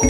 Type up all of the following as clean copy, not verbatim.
Ce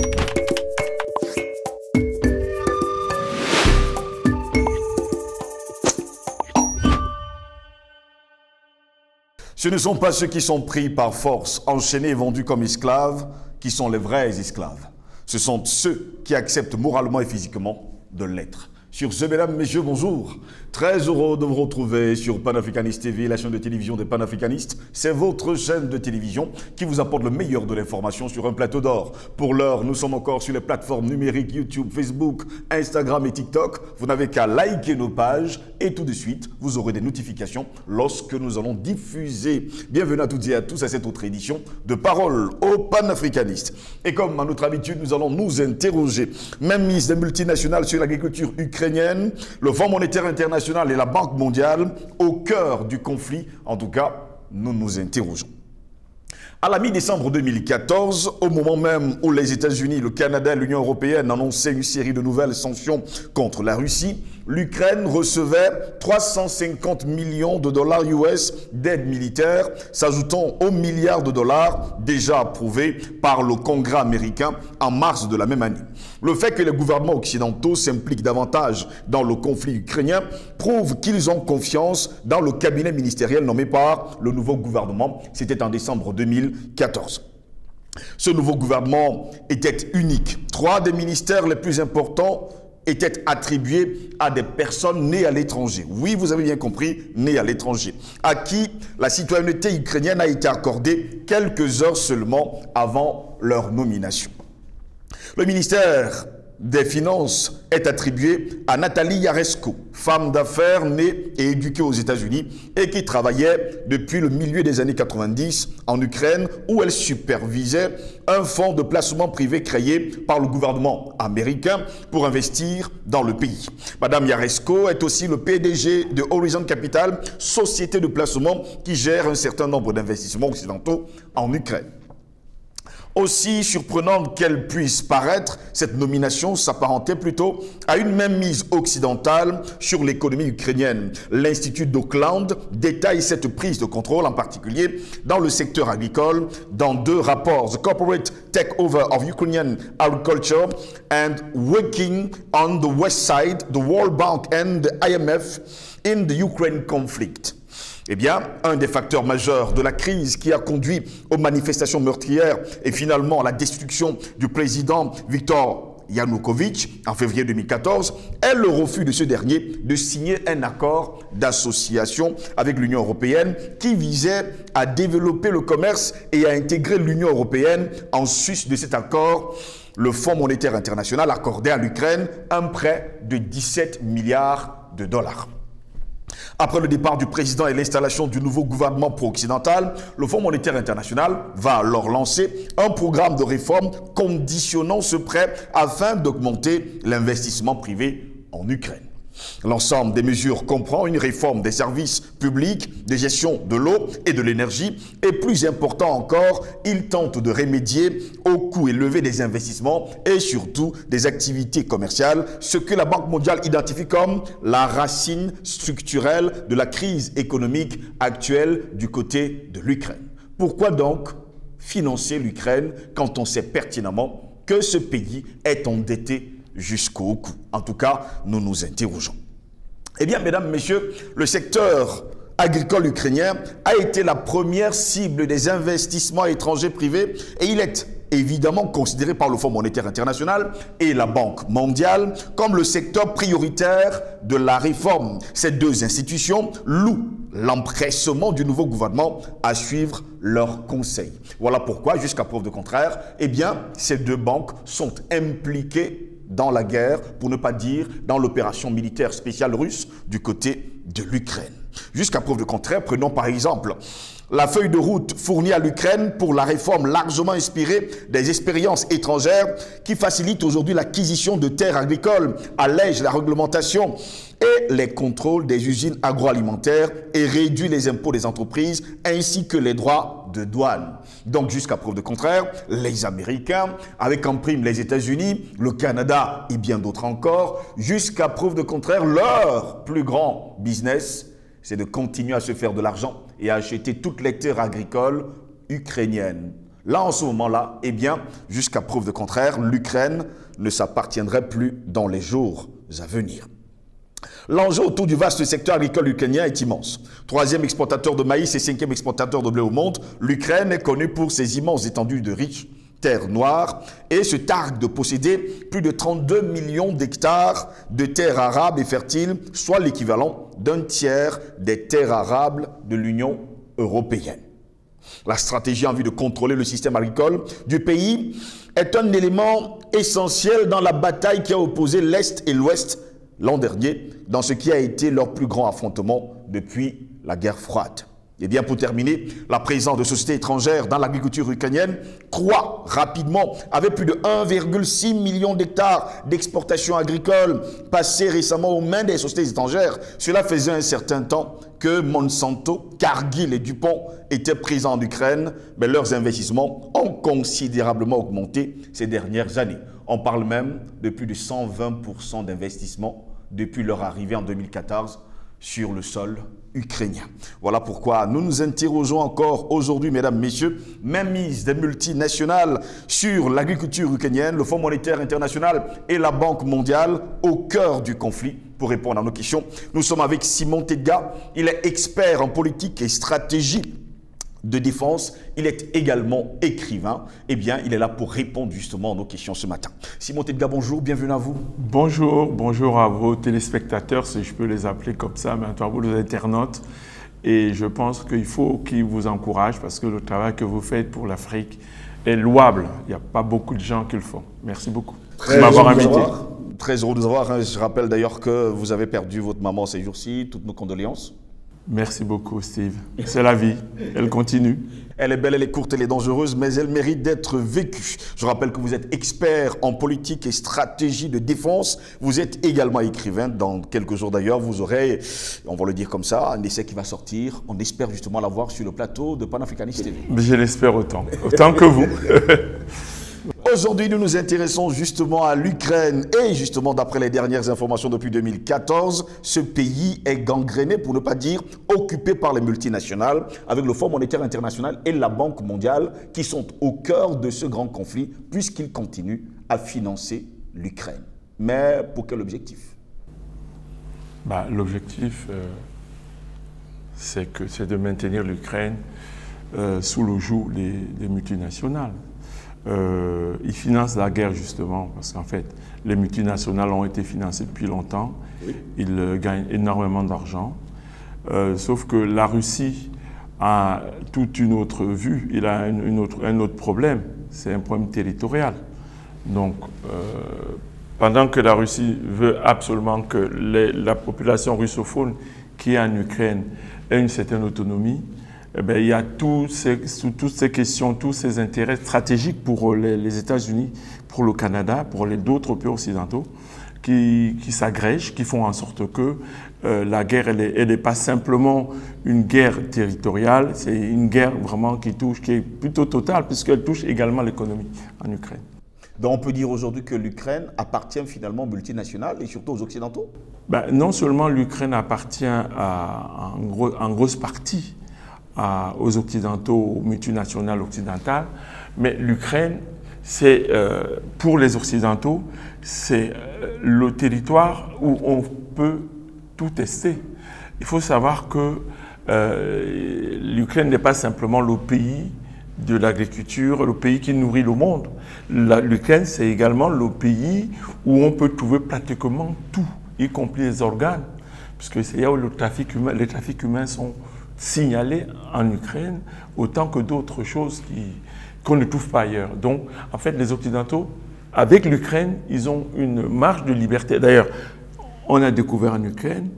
ne sont pas ceux qui sont pris par force, enchaînés et vendus comme esclaves, qui sont les vrais esclaves. Ce sont ceux qui acceptent moralement et physiquement de l'être. Sur ce, mesdames, messieurs, bonjour. Très heureux de vous retrouver sur Panafricanist TV, la chaîne de télévision des panafricanistes. C'est votre chaîne de télévision qui vous apporte le meilleur de l'information sur un plateau d'or. Pour l'heure, nous sommes encore sur les plateformes numériques YouTube, Facebook, Instagram et TikTok. Vous n'avez qu'à liker nos pages et tout de suite, vous aurez des notifications lorsque nous allons diffuser. Bienvenue à toutes et à tous à cette autre édition de Parole aux panafricanistes. Et comme à notre habitude, nous allons nous interroger. Même mise des multinationales sur l'agriculture ukrainienne, le Fonds monétaire international et la Banque mondiale au cœur du conflit. En tout cas, nous nous interrogeons. À la mi-décembre 2014, au moment même où les États-Unis, le Canada et l'Union européenne annonçaient une série de nouvelles sanctions contre la Russie, l'Ukraine recevait 350 millions de dollars US d'aide militaire, s'ajoutant aux milliards de dollars déjà approuvés par le Congrès américain en mars de la même année. Le fait que les gouvernements occidentaux s'impliquent davantage dans le conflit ukrainien prouve qu'ils ont confiance dans le cabinet ministériel nommé par le nouveau gouvernement. C'était en décembre 2014. Ce nouveau gouvernement était unique. 3 des ministères les plus importants étaient attribués à des personnes nées à l'étranger. Oui, vous avez bien compris, nées à l'étranger, à qui la citoyenneté ukrainienne a été accordée quelques heures seulement avant leur nomination. Le ministère des Finances est attribué à Nathalie Yaresko, femme d'affaires née et éduquée aux États-Unis et qui travaillait depuis le milieu des années 90 en Ukraine où elle supervisait un fonds de placement privé créé par le gouvernement américain pour investir dans le pays. Madame Yaresko est aussi le PDG de Horizon Capital, société de placement qui gère un certain nombre d'investissements occidentaux en Ukraine. Aussi surprenante qu'elle puisse paraître, cette nomination s'apparentait plutôt à une mainmise occidentale sur l'économie ukrainienne. L'Institut d'Oakland détaille cette prise de contrôle, en particulier dans le secteur agricole, dans 2 rapports. The Corporate Takeover of Ukrainian Agriculture and Working on the West Side, the World Bank and the IMF in the Ukraine conflict. Eh bien, un des facteurs majeurs de la crise qui a conduit aux manifestations meurtrières et finalement à la destruction du président Viktor Yanukovych en février 2014 est le refus de ce dernier de signer un accord d'association avec l'Union européenne qui visait à développer le commerce et à intégrer l'Union européenne. En sus de cet accord, le Fonds monétaire international accordait à l'Ukraine un prêt de 17 milliards de dollars. Après le départ du président et l'installation du nouveau gouvernement pro-occidental, le Fonds monétaire international va alors lancer un programme de réforme conditionnant ce prêt afin d'augmenter l'investissement privé en Ukraine. L'ensemble des mesures comprend une réforme des services publics, de gestion de l'eau et de l'énergie et plus important encore, il tente de remédier aux coûts élevés des investissements et surtout des activités commerciales, ce que la Banque mondiale identifie comme la racine structurelle de la crise économique actuelle du côté de l'Ukraine. Pourquoi donc financer l'Ukraine quand on sait pertinemment que ce pays est endetté jusqu'au cou? En tout cas, nous nous interrogeons. Eh bien, mesdames, messieurs, le secteur agricole ukrainien a été la première cible des investissements étrangers privés et il est évidemment considéré par le Fonds monétaire international et la Banque mondiale comme le secteur prioritaire de la réforme. Ces 2 institutions louent l'empressement du nouveau gouvernement à suivre leurs conseils. Voilà pourquoi, jusqu'à preuve de contraire, eh bien, ces 2 banques sont impliquées dans la guerre, pour ne pas dire dans l'opération militaire spéciale russe du côté de l'Ukraine. Jusqu'à preuve de contraire, prenons par exemple la feuille de route fournie à l'Ukraine pour la réforme largement inspirée des expériences étrangères qui facilite aujourd'hui l'acquisition de terres agricoles, allège la réglementation et les contrôles des usines agroalimentaires et réduit les impôts des entreprises ainsi que les droits de douane. Donc jusqu'à preuve de contraire, les Américains, avec en prime les États-Unis, le Canada et bien d'autres encore, jusqu'à preuve de contraire, leur plus grand business, c'est de continuer à se faire de l'argent et à acheter toutes les terres agricoles ukrainiennes. Là, en ce moment-là, eh bien, jusqu'à preuve de contraire, l'Ukraine ne s'appartiendrait plus dans les jours à venir. L'enjeu autour du vaste secteur agricole ukrainien est immense. Troisième exportateur de maïs et cinquième exportateur de blé au monde, l'Ukraine est connue pour ses immenses étendues de riches terres noires et se targue de posséder plus de 32 millions d'hectares de terres arables et fertiles, soit l'équivalent d'un tiers des terres arables de l'Union européenne. La stratégie en vue de contrôler le système agricole du pays est un élément essentiel dans la bataille qui a opposé l'Est et l'Ouest l'an dernier, dans ce qui a été leur plus grand affrontement depuis la guerre froide. Et bien pour terminer, la présence de sociétés étrangères dans l'agriculture ukrainienne croît rapidement, avec plus de 1,6 million d'hectares d'exportation agricole passés récemment aux mains des sociétés étrangères. Cela faisait un certain temps que Monsanto, Cargill et Dupont étaient présents en Ukraine, mais leurs investissements ont considérablement augmenté ces dernières années. On parle même de plus de 120% d'investissement depuis leur arrivée en 2014 sur le sol ukrainien. Voilà pourquoi nous nous interrogeons encore aujourd'hui, mesdames, messieurs, mainmise des multinationales sur l'agriculture ukrainienne, le Fonds monétaire international et la Banque mondiale au cœur du conflit. Pour répondre à nos questions, nous sommes avec Simon Tedga. Il est expert en politique et stratégie de défense. Il est également écrivain. Eh bien, il est là pour répondre justement à nos questions ce matin. Simon Tedga, bonjour, bienvenue à vous. Bonjour, bonjour à vos téléspectateurs, si je peux les appeler comme ça, mais à vous les internautes. Et je pense qu'il faut qu'ils vous encouragent parce que le travail que vous faites pour l'Afrique est louable. Il n'y a pas beaucoup de gens qui le font. Merci beaucoup de m'avoir invité. Très heureux de vous avoir. Je rappelle d'ailleurs que vous avez perdu votre maman ces jours-ci. Toutes nos condoléances. Merci beaucoup, Steve. C'est la vie, elle continue. Elle est belle, elle est courte, elle est dangereuse, mais elle mérite d'être vécue. Je rappelle que vous êtes expert en politique et stratégie de défense. Vous êtes également écrivain. Dans quelques jours d'ailleurs, vous aurez, on va le dire comme ça, un essai qui va sortir. On espère justement l'avoir sur le plateau de Panafricanist TV. Je l'espère autant que vous. Aujourd'hui, nous nous intéressons justement à l'Ukraine et justement d'après les dernières informations depuis 2014, ce pays est gangréné, pour ne pas dire occupé par les multinationales avec le Fonds monétaire international et la Banque mondiale qui sont au cœur de ce grand conflit puisqu'ils continuent à financer l'Ukraine. Mais pour quel objectif? L'objectif, c'est de maintenir l'Ukraine sous le joug des multinationales. Ils financent la guerre justement parce qu'en fait, les multinationales ont été financées depuis longtemps. Oui. Ils gagnent énormément d'argent. Sauf que la Russie a toute une autre vue. Il a un autre problème. C'est un problème territorial. Donc, pendant que la Russie veut absolument que la population russophone qui est en Ukraine ait une certaine autonomie, eh bien, il y a toutes ces questions, tous ces intérêts stratégiques pour les États-Unis, pour le Canada, pour d'autres pays occidentaux qui s'agrègent, qui font en sorte que la guerre, elle n'est pas simplement une guerre territoriale, c'est une guerre vraiment qui est plutôt totale puisqu'elle touche également l'économie en Ukraine. Donc on peut dire aujourd'hui que l'Ukraine appartient finalement aux multinationales et surtout aux Occidentaux? Non seulement l'Ukraine appartient en grosse partie aux Occidentaux, aux multinationales occidentales, mais l'Ukraine, c'est pour les Occidentaux, c'est le territoire où on peut tout tester. Il faut savoir que l'Ukraine n'est pas simplement le pays de l'agriculture, le pays qui nourrit le monde. L'Ukraine, c'est également le pays où on peut trouver pratiquement tout, y compris les organes, puisque c'est là où les trafics humains sont signalés en Ukraine, autant que d'autres choses qu'on ne trouve pas ailleurs. Donc, en fait, les Occidentaux, avec l'Ukraine, ils ont une marge de liberté. D'ailleurs, on a découvert en Ukraine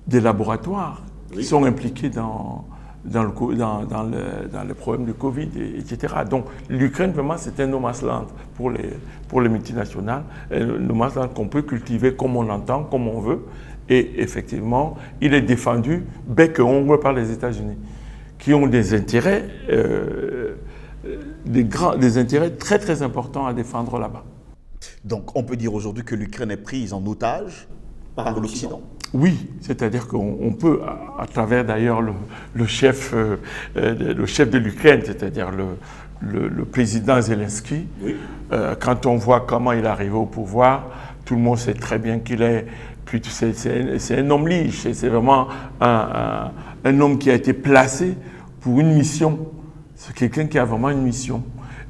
des laboratoires qui sont impliqués dans le problème du Covid, etc. Donc, l'Ukraine, vraiment, c'est un no man's land pour les multinationales, un no man's land qu'on peut cultiver comme on l'entend, comme on veut. Et effectivement, il est défendu bec et ongle par les États-Unis, qui ont des intérêts, des intérêts très très importants à défendre là-bas. Donc on peut dire aujourd'hui que l'Ukraine est prise en otage par l'Occident? Oui, c'est-à-dire qu'on peut, à travers d'ailleurs le chef de l'Ukraine, c'est-à-dire le président Zelensky, Oui. Quand on voit comment il est arrivé au pouvoir, tout le monde sait très bien qu'il est... C'est un homme lige, c'est vraiment un homme qui a été placé pour une mission. C'est quelqu'un qui a vraiment une mission.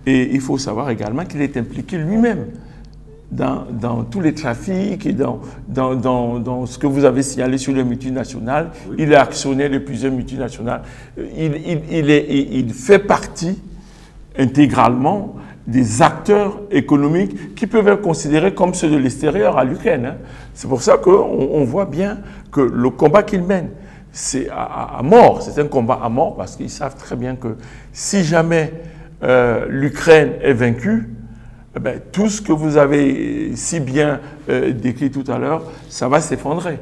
Et il faut savoir également qu'il est impliqué lui-même dans tous les trafics et dans ce que vous avez signalé sur les multinationales. Oui. Il est actionnaire de plusieurs multinationales. Il fait partie intégralement des acteurs économiques qui peuvent être considérés comme ceux de l'extérieur à l'Ukraine. Hein. C'est pour ça qu'on voit bien que le combat qu'il mène, c'est à mort. C'est un combat à mort parce qu'ils savent très bien que si jamais l'Ukraine est vaincue, eh bien, tout ce que vous avez si bien décrit tout à l'heure, ça va s'effondrer.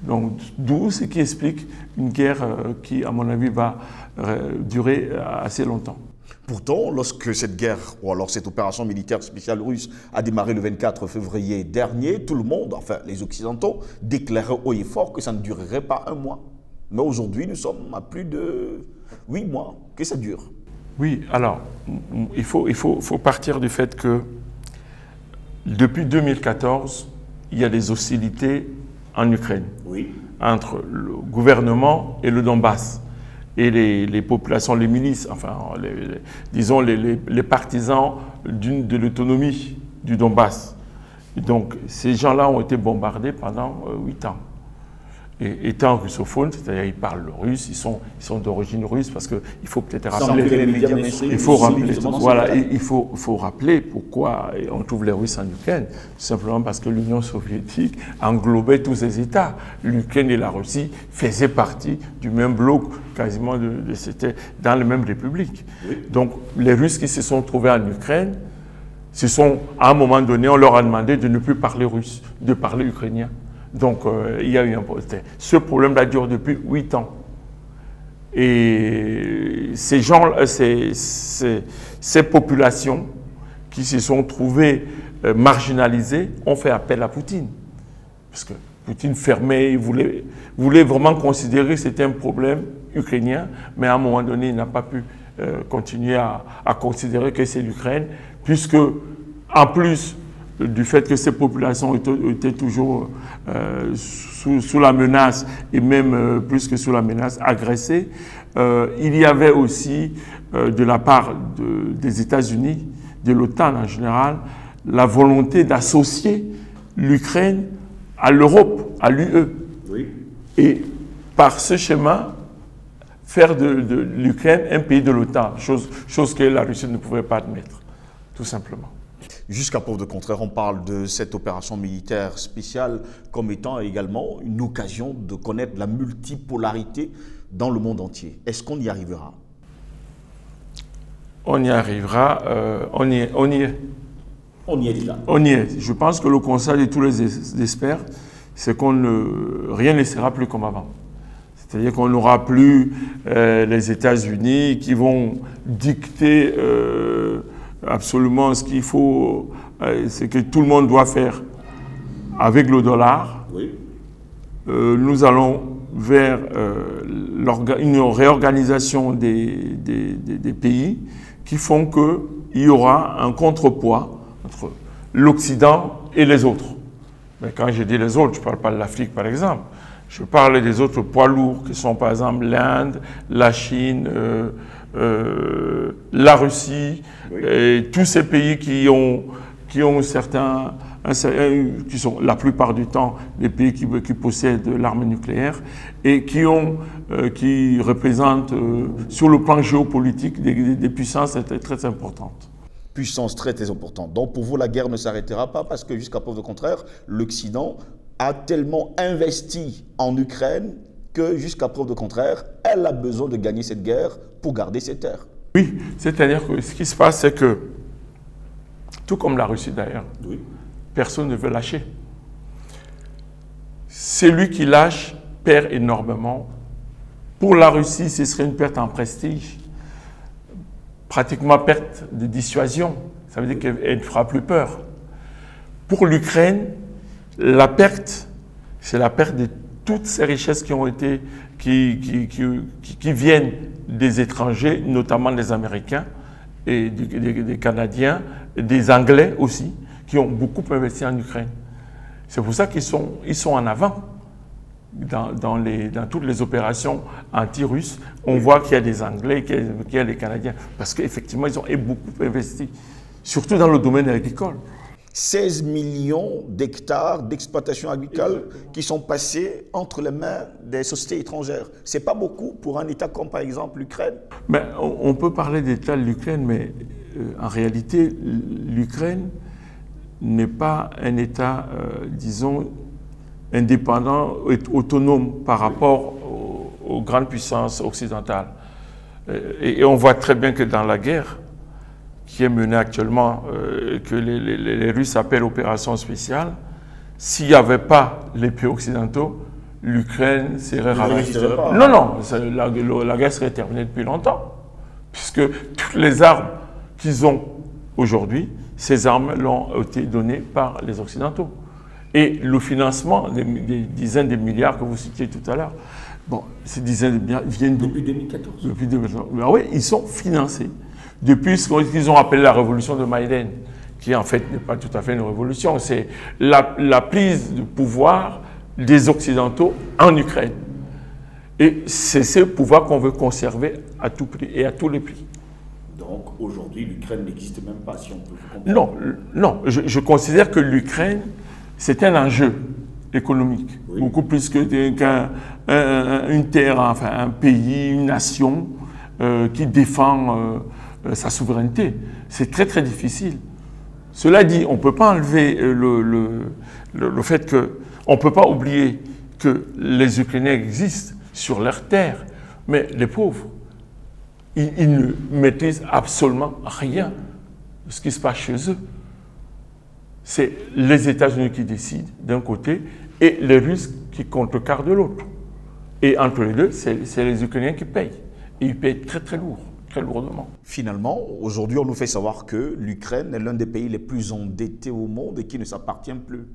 Donc, d'où ce qui explique une guerre qui, à mon avis, va durer assez longtemps. Pourtant, lorsque cette guerre, ou alors cette opération militaire spéciale russe a démarré le 24 février dernier, tout le monde, enfin les Occidentaux, déclaraient haut et fort que ça ne durerait pas un mois. Mais aujourd'hui, nous sommes à plus de 8 mois que ça dure. Oui, alors, il faut partir du fait que depuis 2014, il y a des hostilités en Ukraine, oui, entre le gouvernement et le Donbass. Et les populations, les milices, enfin, disons les partisans de l'autonomie du Donbass. Et donc, ces gens-là ont été bombardés pendant 8 ans. Et étant russophones, c'est-à-dire ils parlent le russe, ils sont d'origine russe, parce qu'il faut peut-être rappeler, il faut rappeler pourquoi on trouve les Russes en Ukraine. Tout simplement parce que l'Union soviétique englobait tous ces États. L'Ukraine et la Russie faisaient partie du même bloc, quasiment c'était dans les mêmes républiques. Oui. Donc les Russes qui se sont trouvés en Ukraine, à un moment donné, on leur a demandé de ne plus parler russe, de parler ukrainien. Donc, il y a eu un problème. Ce problème-là dure depuis 8 ans. Et ces gens, ces populations qui se sont trouvées marginalisées ont fait appel à Poutine. Parce que Poutine fermait, il voulait vraiment considérer que c'était un problème ukrainien, mais à un moment donné, il n'a pas pu continuer à considérer que c'est l'Ukraine, puisque, en plus du fait que ces populations étaient toujours sous la menace, et même plus que sous la menace, agressées, il y avait aussi, de la part des États-Unis, de l'OTAN en général, la volonté d'associer l'Ukraine à l'Europe, à l'UE. Oui. Et par ce schéma, faire de l'Ukraine un pays de l'OTAN, chose que la Russie ne pouvait pas admettre, tout simplement. Jusqu'à preuve de contraire, on parle de cette opération militaire spéciale comme étant également une occasion de connaître la multipolarité dans le monde entier. Est-ce qu'on y arrivera? On y arrivera, on y est. On y est déjà. On y est. Je pense que le constat de tous les experts, c'est rien ne sera plus comme avant. C'est-à-dire qu'on n'aura plus les États-Unis qui vont dicter absolument ce qu'il faut, c'est que tout le monde doit faire avec le dollar. Oui. Nous allons vers une réorganisation des pays qui font qu'il y aura un contrepoids entre l'Occident et les autres. Mais quand je dis les autres, je ne parle pas de l'Afrique par exemple. Je parle des autres poids lourds qui sont par exemple l'Inde, la Chine, la Russie, oui, et tous ces pays qui sont la plupart du temps des pays qui possèdent l'arme nucléaire et qui représentent sur le plan géopolitique des puissances très importantes. Puissance très importante. Donc pour vous, la guerre ne s'arrêtera pas parce que jusqu'à preuve de contraire, l'Occident a tellement investi en Ukraine que jusqu'à preuve de contraire, elle a besoin de gagner cette guerre pour garder ses terres. Oui, c'est-à-dire que ce qui se passe, c'est que, tout comme la Russie d'ailleurs, oui, personne ne veut lâcher. Celui qui lâche perd énormément. Pour la Russie, ce serait une perte en prestige, pratiquement perte de dissuasion. Ça veut dire qu'elle ne fera plus peur. Pour l'Ukraine, la perte, c'est la perte de toutes ces richesses qui viennent des étrangers, notamment des Américains, et des Canadiens, des Anglais aussi, qui ont beaucoup investi en Ukraine. C'est pour ça qu'ils sont en avant dans toutes les opérations anti-russes. On voit qu'il y a des Anglais, qu'il y a des Canadiens, parce qu'effectivement, ils ont beaucoup investi, surtout dans le domaine agricole. 16 millions d'hectares d'exploitation agricole qui sont passés entre les mains des sociétés étrangères. Ce n'est pas beaucoup pour un État comme par exemple l'Ukraine. Mais on peut parler d'État de l'Ukraine, mais en réalité, l'Ukraine n'est pas un État, disons, indépendant et autonome par rapport aux grandes puissances occidentales. Et on voit très bien que dans la guerre qui est menée actuellement, que les Russes appellent opération spéciale, s'il n'y avait pas les pays occidentaux, l'Ukraine serait ravagée. Non, non, la guerre serait terminée depuis longtemps, puisque toutes les armes qu'ils ont aujourd'hui, ces armes l'ont été données par les Occidentaux. Et le financement des dizaines de milliards que vous citiez tout à l'heure, bon, ces dizaines de milliards viennent depuis 2014. Depuis 2014. Ben oui, ils sont financés. Depuis ce qu'ils ont appelé la révolution de Maïdan, qui en fait n'est pas tout à fait une révolution, c'est la prise de pouvoir des Occidentaux en Ukraine. Et c'est ce pouvoir qu'on veut conserver à tout prix et à tous les prix. Donc aujourd'hui, l'Ukraine n'existe même pas, si on peut vous comprendre. Non, je considère que l'Ukraine, c'est un enjeu économique, oui, beaucoup plus qu'une terre, enfin un pays, une nation qui défend sa souveraineté. C'est très très difficile. Cela dit, on ne peut pas enlever le fait que, on ne peut pas oublier que les Ukrainiens existent sur leur terre, mais les pauvres, ils ne maîtrisent absolument rien de ce qui se passe chez eux. C'est les États-Unis qui décident d'un côté et les Russes qui contrecarrent de l'autre. Et entre les deux, c'est les Ukrainiens qui payent. Et ils payent très très lourd, très lourdement. Finalement, aujourd'hui, on nous fait savoir que l'Ukraine est l'un des pays les plus endettés au monde et qui ne s'appartient plus.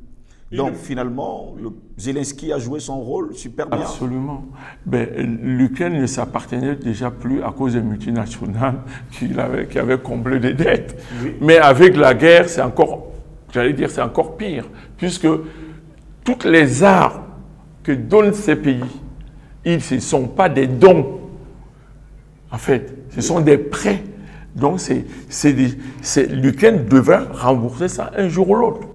Donc finalement, Zelensky a joué son rôle super bien. Absolument. Ben, l'Ukraine ne s'appartenait déjà plus à cause des multinationales qui avaient comblé des dettes. Oui. Mais avec la guerre, c'est encore, j'allais dire, c'est encore pire, puisque toutes les armes que donnent ces pays, ce ne sont pas des dons. En fait, ce sont des prêts. Donc l'Ukraine devrait rembourser ça un jour ou l'autre.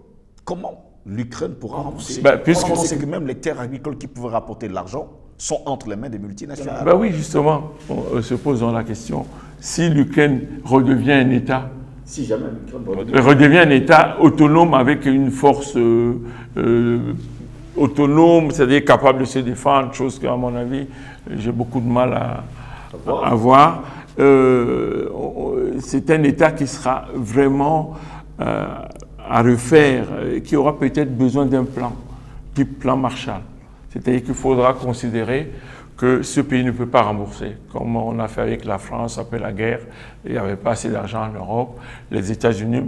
Comment l'Ukraine pourra rembourser? Puisque on sait que même les terres agricoles qui pouvaient rapporter de l'argent sont entre les mains des multinationales. Oui, justement, on se pose la question. Si l'Ukraine redevient un État, si jamais redevient un État autonome avec une force autonome, c'est-à-dire capable de se défendre, chose qu'à mon avis, j'ai beaucoup de mal à voir, c'est un État qui sera vraiment à refaire, qui aura peut-être besoin d'un plan, type plan Marshall. C'est-à-dire qu'il faudra considérer que ce pays ne peut pas rembourser. Comme on a fait avec la France après la guerre, il n'y avait pas assez d'argent en Europe. Les États-Unis,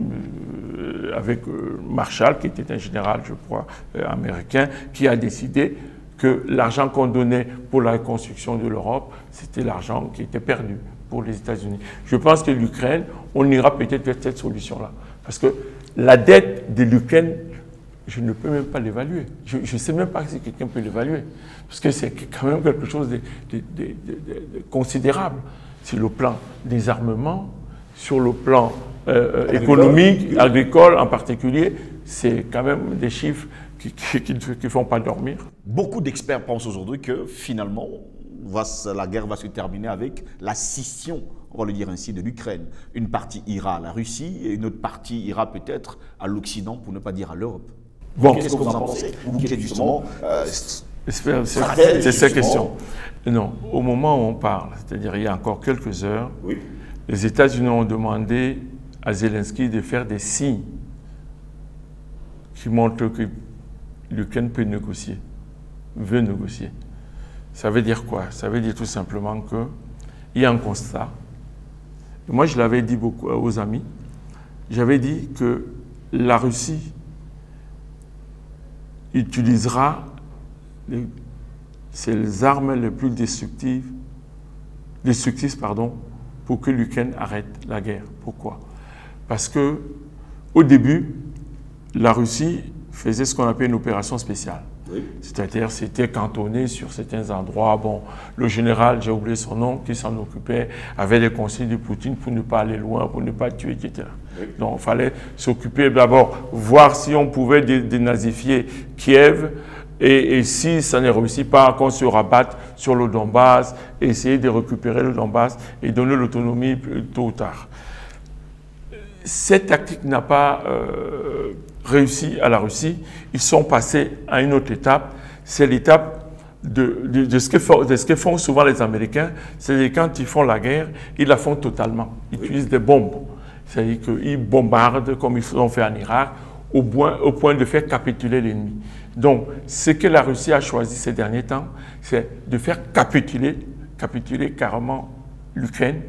avec Marshall, qui était un général, je crois, américain, qui a décidé que l'argent qu'on donnait pour la reconstruction de l'Europe, c'était l'argent qui était perdu pour les États-Unis. Je pense que l'Ukraine, on ira peut-être vers cette solution-là. Parce que la dette de l'Ukraine, je ne peux même pas l'évaluer. Je ne sais même pas si quelqu'un peut l'évaluer. Parce que c'est quand même quelque chose de considérable sur le plan des armements, sur le plan économique, agricole en particulier. C'est quand même des chiffres qui ne font pas dormir. Beaucoup d'experts pensent aujourd'hui que finalement, la guerre va se terminer avec la scission, on va le dire ainsi, de l'Ukraine. Une partie ira à la Russie et une autre partie ira peut-être à l'Occident, pour ne pas dire à l'Europe. Bon. Qu'est-ce que vous en pensez? Vous qui êtes justement... c'est cette question. Non, au moment où on parle, c'est-à-dire il y a encore quelques heures, oui, les États-Unis ont demandé à Zelensky de faire des signes qui montrent que l'Ukraine peut négocier, veut négocier. Ça veut dire quoi? Ça veut dire tout simplement qu'il y a un constat. Et moi, je l'avais dit beaucoup aux amis. J'avais dit que la Russie utilisera les armes les plus destructrices pour que l'Ukraine arrête la guerre. Pourquoi? Parce que au début, la Russie faisait ce qu'on appelle une opération spéciale. Oui. C'est-à-dire, c'était cantonné sur certains endroits. Bon, le général, j'ai oublié son nom, qui s'en occupait, avait les conseils de Poutine pour ne pas aller loin, pour ne pas tuer, etc. Oui. Donc, il fallait s'occuper d'abord, voir si on pouvait dénazifier Kiev, et si ça ne réussit pas, qu'on se rabatte sur le Donbass, essayer de récupérer le Donbass et donner l'autonomie tôt ou tard. Cette tactique n'a pas réussi à la Russie. Ils sont passés à une autre étape. C'est l'étape de ce que font souvent les Américains. C'est quand ils font la guerre, ils la font totalement. Ils utilisent des bombes. C'est-à-dire qu'ils bombardent comme ils l'ont fait en Irak, au point de faire capituler l'ennemi. Donc, ce que la Russie a choisi ces derniers temps, c'est de faire capituler carrément l'Ukraine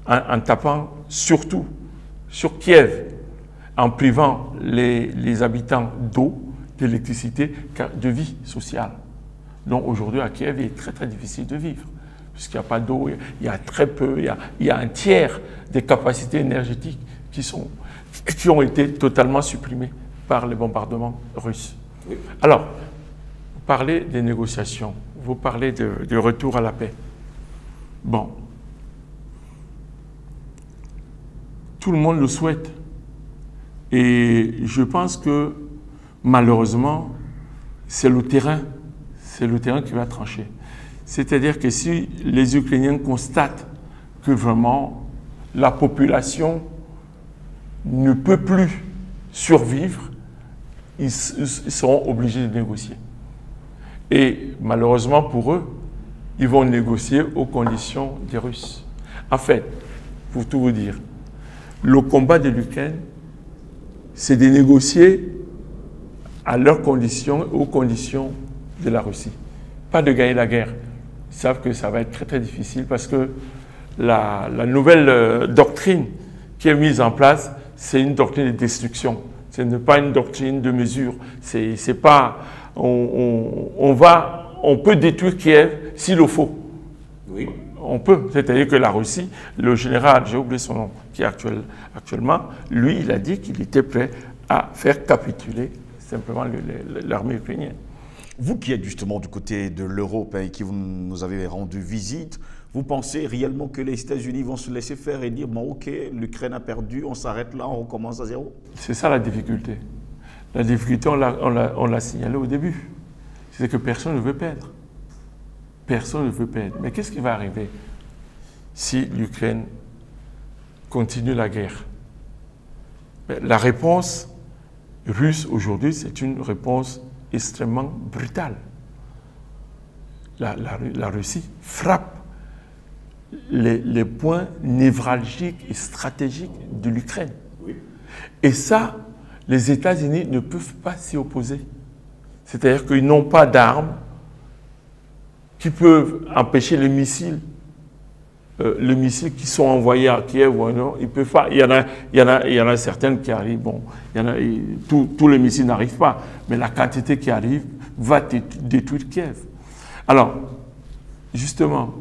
en tapant surtout sur Kiev, en privant les habitants d'eau, d'électricité, de vie sociale. Donc aujourd'hui à Kiev, il est très très difficile de vivre, puisqu'il n'y a pas d'eau, il y a très peu, il y a un tiers des capacités énergétiques qui ont été totalement supprimées par les bombardements russes. Oui. Alors, vous parlez des négociations, vous parlez de retour à la paix. Bon, tout le monde le souhaite. Et je pense que, malheureusement, c'est le terrain qui va trancher. C'est-à-dire que si les Ukrainiens constatent que vraiment la population ne peut plus survivre, ils seront obligés de négocier. Et malheureusement pour eux, ils vont négocier aux conditions des Russes. En fait, pour tout vous dire, le combat de l'Ukraine, c'est de négocier à leurs conditions, aux conditions de la Russie. Pas de gagner la guerre. Ils savent que ça va être très très difficile parce que la nouvelle doctrine qui est mise en place, c'est une doctrine de destruction. Ce n'est pas une doctrine de mesure. C'est pas... On peut détruire Kiev s'il le faut. Oui. On peut. C'est-à-dire que la Russie, le général, j'ai oublié son nom, qui est actuellement, lui, il a dit qu'il était prêt à faire capituler simplement l'armée ukrainienne. Vous qui êtes justement du côté de l'Europe et qui nous avez rendu visite, vous pensez réellement que les États-Unis vont se laisser faire et dire « bon, ok, l'Ukraine a perdu, on s'arrête là, on recommence à zéro » ? C'est ça la difficulté. La difficulté, on l'a signalé au début. C'est que personne ne veut perdre. Personne ne veut perdre. Mais qu'est-ce qui va arriver si l'Ukraine continue la guerre? La réponse russe aujourd'hui, c'est une réponse extrêmement brutale. La Russie frappe les points névralgiques et stratégiques de l'Ukraine. Oui. Et ça, les États-Unis ne peuvent pas s'y opposer. C'est-à-dire qu'ils n'ont pas d'armes qui peuvent empêcher les missiles qui sont envoyés à Kiev ou non. Ils peuvent pas. Il y en a certaines qui arrivent. Bon, tous les missiles n'arrivent pas, mais la quantité qui arrive va détruire Kiev. Alors, justement,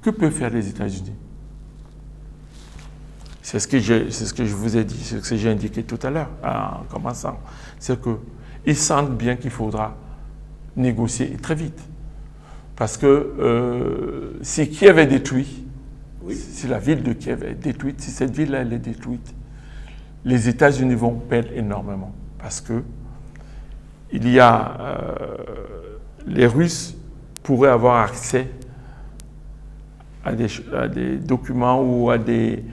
que peuvent faire les États-Unis? C'est ce que je vous ai dit, c'est ce que j'ai indiqué tout à l'heure en commençant. C'est qu'ils sentent bien qu'il faudra négocier très vite. Parce que si Kiev est détruit, oui. Si la ville de Kiev est détruite, si cette ville-là elle est détruite, les États-Unis vont perdre énormément. Parce que les Russes pourraient avoir accès à des documents ou à des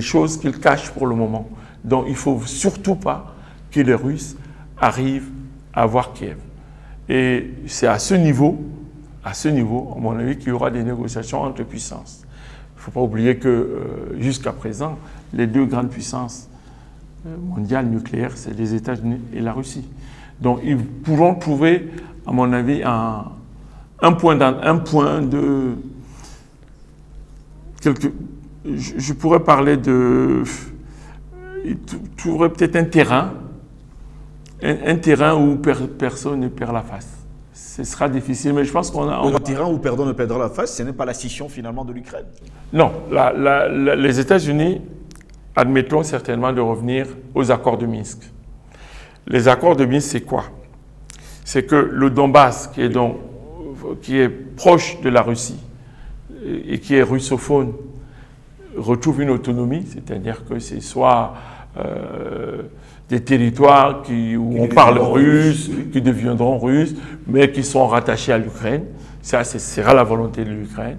choses qu'ils cachent pour le moment. Donc il ne faut surtout pas que les Russes arrivent à voir Kiev. Et c'est à ce niveau, à mon avis, qu'il y aura des négociations entre puissances. Il ne faut pas oublier que jusqu'à présent, les deux grandes puissances mondiales nucléaires, c'est les États-Unis et la Russie. Donc ils pourront trouver, à mon avis, un point de... Je pourrais parler de... Ils trouveraient peut-être un terrain où personne ne perd la face. ce sera difficile, mais je pense qu'on a... Le tyran ou perdant ne perdra la face, ce n'est pas la scission finalement de l'Ukraine. Non, les États-Unis admettront certainement de revenir aux accords de Minsk. Les accords de Minsk, c'est quoi? C'est que le Donbass, qui est proche de la Russie et qui est russophone, retrouve une autonomie, c'est-à-dire que c'est soit des territoires où on parle russe, qui deviendront russes, mais qui sont rattachés à l'Ukraine. Ça, ce sera la volonté de l'Ukraine.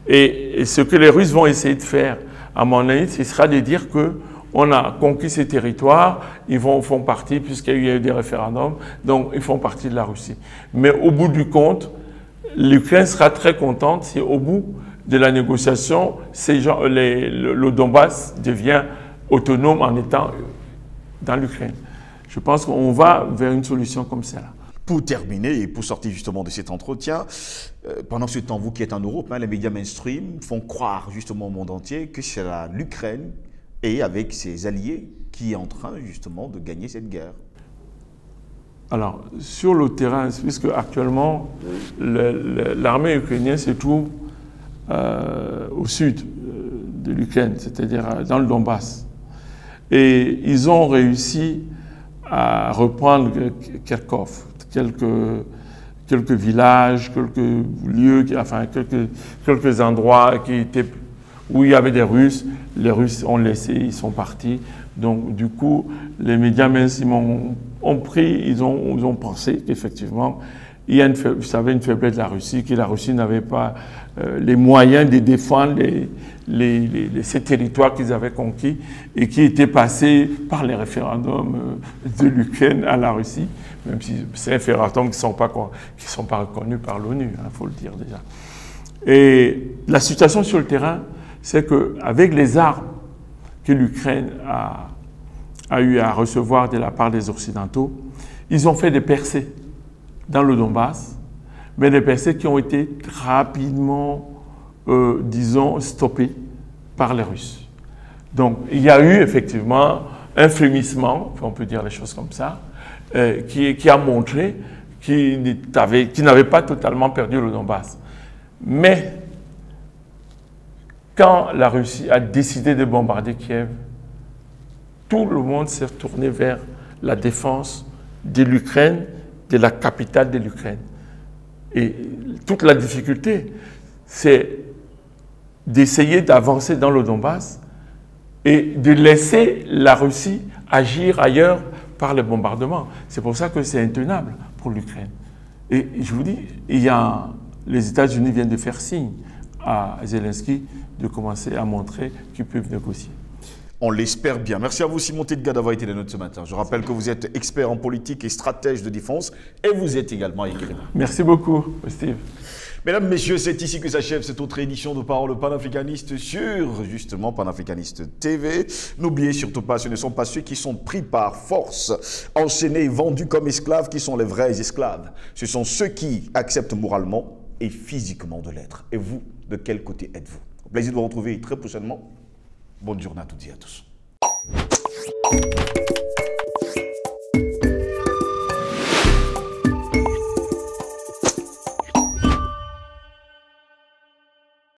Et ce que les Russes vont essayer de faire, à mon avis, ce sera de dire qu'on a conquis ces territoires, ils font partie, puisqu'il y a eu des référendums, donc ils font partie de la Russie. Mais au bout du compte, l'Ukraine sera très contente si au bout de la négociation, le Donbass devient autonome en étant dans l'Ukraine. Je pense qu'on va vers une solution comme celle-là. Pour terminer et pour sortir justement de cet entretien, pendant ce temps, vous qui êtes en Europe, les médias mainstream font croire justement au monde entier que c'est l'Ukraine et avec ses alliés qui est en train justement de gagner cette guerre. Alors, sur le terrain, puisque actuellement, l'armée ukrainienne se trouve au sud de l'Ukraine, c'est-à-dire dans le Donbass. Et ils ont réussi à reprendre Kharkov, quelques villages, quelques lieux, enfin quelques endroits où il y avait des Russes. Les Russes ont laissé, ils sont partis. Donc du coup, les médias même ils ont pensé qu'effectivement, il y a une faiblesse de la Russie, que la Russie n'avait pas les moyens de défendre ces territoires qu'ils avaient conquis et qui étaient passés par les référendums de l'Ukraine à la Russie, même si c'est un référendum qui ne sont pas reconnus par l'ONU, il faut le dire déjà. Et la situation sur le terrain, c'est qu'avec les armes que l'Ukraine a eu à recevoir de la part des Occidentaux, ils ont fait des percées dans le Donbass, mais des percées qui ont été rapidement, disons, stoppées par les Russes. Donc, il y a eu effectivement un frémissement, on peut dire les choses comme ça, qui a montré qu'ils n'avaient pas totalement perdu le Donbass. Mais, quand la Russie a décidé de bombarder Kiev, tout le monde s'est retourné vers la défense de l'Ukraine, de la capitale de l'Ukraine. Et toute la difficulté, c'est d'essayer d'avancer dans le Donbass et de laisser la Russie agir ailleurs par les bombardements. C'est pour ça que c'est intenable pour l'Ukraine. Et je vous dis, les États-Unis viennent de faire signe à Zelensky de commencer à montrer qu'ils peuvent négocier. On l'espère bien. Merci à vous, Simon Tedga, d'avoir été les nôtres ce matin. Je rappelle que vous êtes expert en politique et stratège de défense et vous êtes également écrivain. Merci beaucoup, Steve. Mesdames, Messieurs, c'est ici que s'achève cette autre édition de Parole panafricaniste sur, justement, Panafricaniste TV. N'oubliez surtout pas, ce ne sont pas ceux qui sont pris par force, enchaînés et vendus comme esclaves qui sont les vrais esclaves. Ce sont ceux qui acceptent moralement et physiquement de l'être. Et vous, de quel côté êtes-vous? Au plaisir de vous retrouver très prochainement. Bonne journée à toutes et à tous.